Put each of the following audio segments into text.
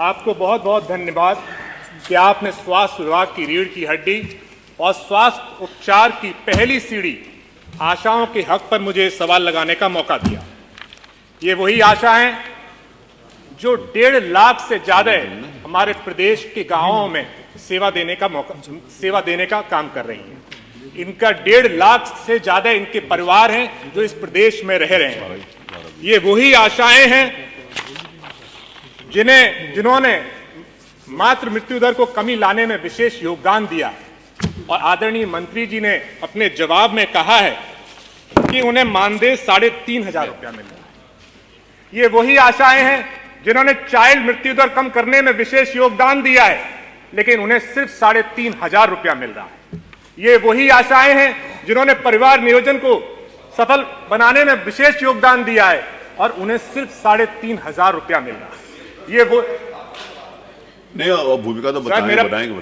आपको बहुत बहुत धन्यवाद कि आपने स्वास्थ्य विभाग की रीढ़ की हड्डी और स्वास्थ्य उपचार की पहली सीढ़ी आशाओं के हक पर मुझे सवाल लगाने का मौका दिया। ये वही आशा है जो 1.5 लाख से ज्यादा हमारे प्रदेश के गांवों में सेवा देने का काम कर रही हैं। इनका 1.5 लाख से ज्यादा इनके परिवार हैं जो इस प्रदेश में रह रहे हैं। ये वही आशाएं हैं जिन्होंने मातृ मृत्यु दर को कमी लाने में विशेष योगदान दिया। और आदरणीय मंत्री जी ने अपने जवाब में कहा है कि उन्हें मानदेय 3,500 रुपया मिल रहा है। ये वही आशाएं हैं जिन्होंने चाइल्ड मृत्यु दर कम करने में विशेष योगदान दिया है, लेकिन उन्हें सिर्फ 3,500 रुपया मिल रहा है। ये वही आशाएं हैं जिन्होंने परिवार नियोजन को सफल बनाने में विशेष योगदान दिया है और उन्हें सिर्फ 3,500 रुपया मिल रहा है। ये वो नहीं, भूमिका तो बताएंगे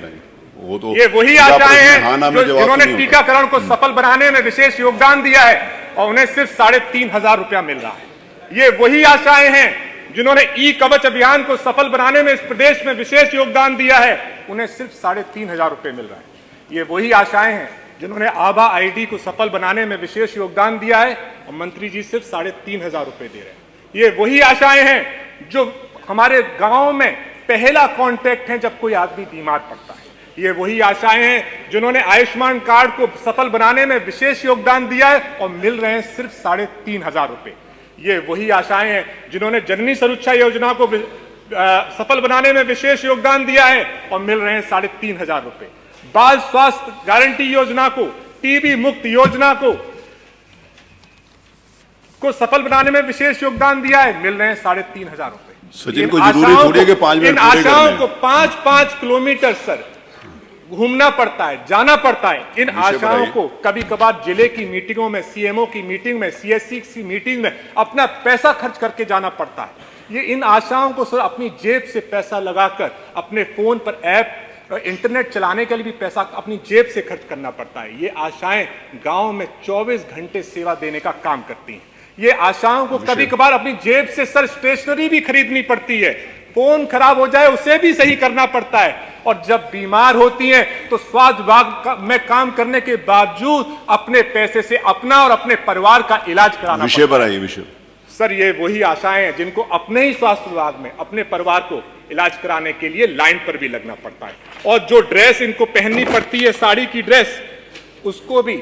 वो तो ये वही आशाएं हैं जिन्होंने टीकाकरण को सफल बनाने में विशेष योगदान दिया है और उन्हें सिर्फ 3,500 रुपया मिल रहा है। ये वही आशाएं हैं जिन्होंने ई कवच अभियान को सफल बनाने में इस प्रदेश में विशेष योगदान दिया है, उन्हें सिर्फ 3,500 रुपये मिल रहा है। ये वही आशाएं हैं जिन्होंने आभा आईडी को सफल बनाने में विशेष योगदान दिया है और मंत्री जी सिर्फ 3,500 रुपये दे रहे हैं। ये वही आशाएं हैं जो हमारे गांव में पहला कांटेक्ट है जब कोई आदमी बीमार पड़ता है। ये वही आशाएं हैं जिन्होंने आयुष्मान कार्ड को सफल बनाने में विशेष योगदान दिया है और मिल रहे हैं सिर्फ 3,500 रुपये। ये वही आशाएं हैं जिन्होंने जननी सुरक्षा योजना को सफल बनाने में विशेष योगदान दिया है और मिल रहे हैं 3,500 रुपये। बाल स्वास्थ्य गारंटी योजना को, टीबी मुक्त योजना को सफल बनाने में विशेष योगदान दिया है, मिल रहे हैं 3,500 रुपये। सचिन को जरूरी थोड़ी कि 5 मिनट इन आशाओं को 5-5 किलोमीटर सर घूमना पड़ता है, जाना पड़ता है। इन आशाओं को कभी कभार जिले की मीटिंगों में, सीएमओ की मीटिंग में, सीएससी की मीटिंग में अपना पैसा खर्च करके जाना पड़ता है। ये इन आशाओं को सर अपनी जेब से पैसा लगाकर अपने फोन पर ऐप इंटरनेट चलाने के लिए भी पैसा अपनी जेब से खर्च करना पड़ता है। ये आशाएं गांव में 24 घंटे सेवा देने का काम करती हैं। ये आशाओं को कभी कभार अपनी जेब से सर स्टेशनरी भी खरीदनी पड़ती है, फोन खराब हो जाए उसे भी सही करना पड़ता है, और जब बीमार होती हैं तो स्वास्थ्य विभाग में काम करने के बावजूद अपने पैसे से अपना और अपने परिवार का इलाज कराना विषय पर आइए। विषय सर, ये वही आशाएं हैं जिनको अपने ही स्वास्थ्य विभाग में अपने परिवार को इलाज कराने के लिए लाइन पर भी लगना पड़ता है, और जो ड्रेस इनको पहननी पड़ती है, साड़ी की ड्रेस, उसको भी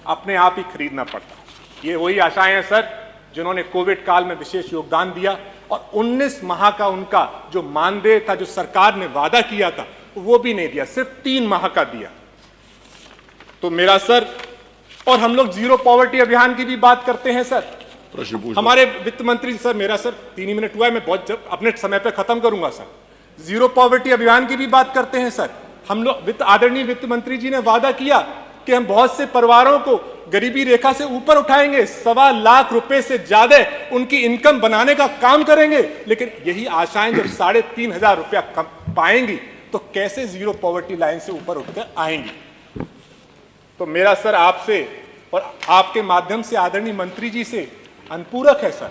अपने आप ही खरीदना पड़ता है। ये वही आशाएं हैं सर जिन्होंने कोविड काल में विशेष योगदान दिया और 19 माह का उनका जो मानदेय था, जो सरकार ने वादा किया था, वो भी नहीं दिया, सिर्फ 3 माह का दिया। तो मेरा सर, और हम लोग जीरो पॉवर्टी अभियान की भी बात करते हैं सर। प्रश्न पूछ हमारे वित्त मंत्री सर, मेरा सर 3 ही मिनट हुआ है, मैं बहुत अपने समय पे खत्म करूंगा सर। जीरो पॉवर्टी अभियान की भी बात करते हैं सर। हम लोग आदरणीय वित्त मंत्री जी ने वादा किया कि हम बहुत से परिवारों को गरीबी रेखा से ऊपर उठाएंगे, 1.25 लाख रुपए से ज्यादा उनकी इनकम बनाने का काम करेंगे। लेकिन यही आशाएं जब 3,500 रुपया पाएंगी तो कैसे जीरो पॉवर्टी लाइन से ऊपर उठकर आएंगी। तो मेरा सर आपसे और आपके माध्यम से आदरणीय मंत्री जी से अनुपूरक है सर,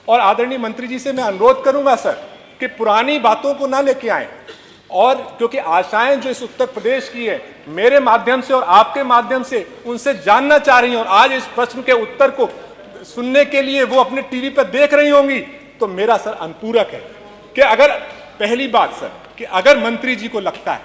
और आदरणीय मंत्री जी से मैं अनुरोध करूंगा सर कि पुरानी बातों को ना लेके आए, और क्योंकि आशाएं जो इस उत्तर प्रदेश की है, मेरे माध्यम से और आपके माध्यम से उनसे जानना चाह रही हैं, और आज इस प्रश्न के उत्तर को सुनने के लिए वो अपने टीवी पर देख रही होंगी। तो मेरा सर अनुपूरक है कि अगर, पहली बात सर, कि अगर मंत्री जी को लगता है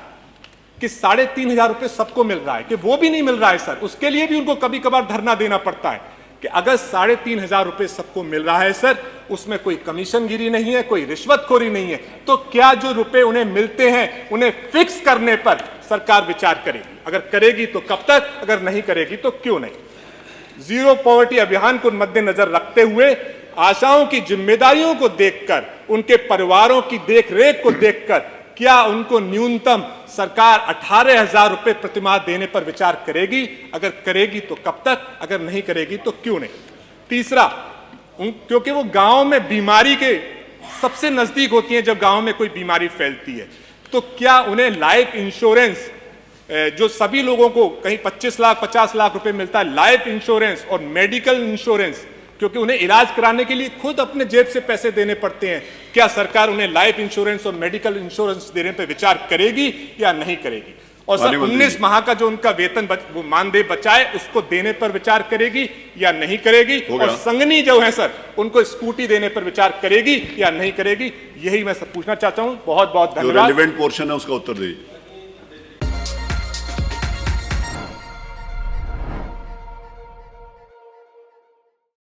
कि 3,500 रुपये सबको मिल रहा है, कि वो भी नहीं मिल रहा है सर, उसके लिए भी उनको कभी कभार धरना देना पड़ता है कि अगर 3,500 रुपये सबको मिल रहा है सर, उसमें कोई कमीशनगिरी नहीं है, कोई रिश्वतखोरी नहीं है, तो क्या जो रुपए उन्हें मिलते हैं उन्हें फिक्स करने पर सरकार विचार करेगी? अगर करेगी तो कब तक, अगर नहीं करेगी तो क्यों नहीं? जीरो पॉवर्टी अभियान को मद्देनजर रखते हुए, आशाओं की जिम्मेदारियों को देखकर, उनके परिवारों की देखरेख को देखकर, क्या उनको न्यूनतम सरकार 18,000 रुपये प्रतिमाह देने पर विचार करेगी? अगर करेगी तो कब तक, अगर नहीं करेगी तो क्यों नहीं? तीसरा, क्योंकि वो गांव में बीमारी के सबसे नजदीक होती हैं, जब गांव में कोई बीमारी फैलती है, तो क्या उन्हें लाइफ इंश्योरेंस, जो सभी लोगों को कहीं 25 लाख 50 लाख रुपए मिलता है, लाइफ इंश्योरेंस और मेडिकल इंश्योरेंस, क्योंकि उन्हें इलाज कराने के लिए खुद अपने जेब से पैसे देने पड़ते हैं। क्या सरकार उन्हें लाइफ इंश्योरेंस और मेडिकल इंश्योरेंस देने पर विचार करेगी या नहीं करेगी? और सर 19 माह का जो उनका वेतन वो मानदेय बचाए उसको देने पर विचार करेगी या नहीं करेगी? और संगनी जो है सर उनको स्कूटी देने पर विचार करेगी या नहीं करेगी? यही मैं सब पूछना चाहता हूँ। बहुत बहुत धन्यवाद। रेलेवेंट पोर्शन है उसका उत्तर दीजिए।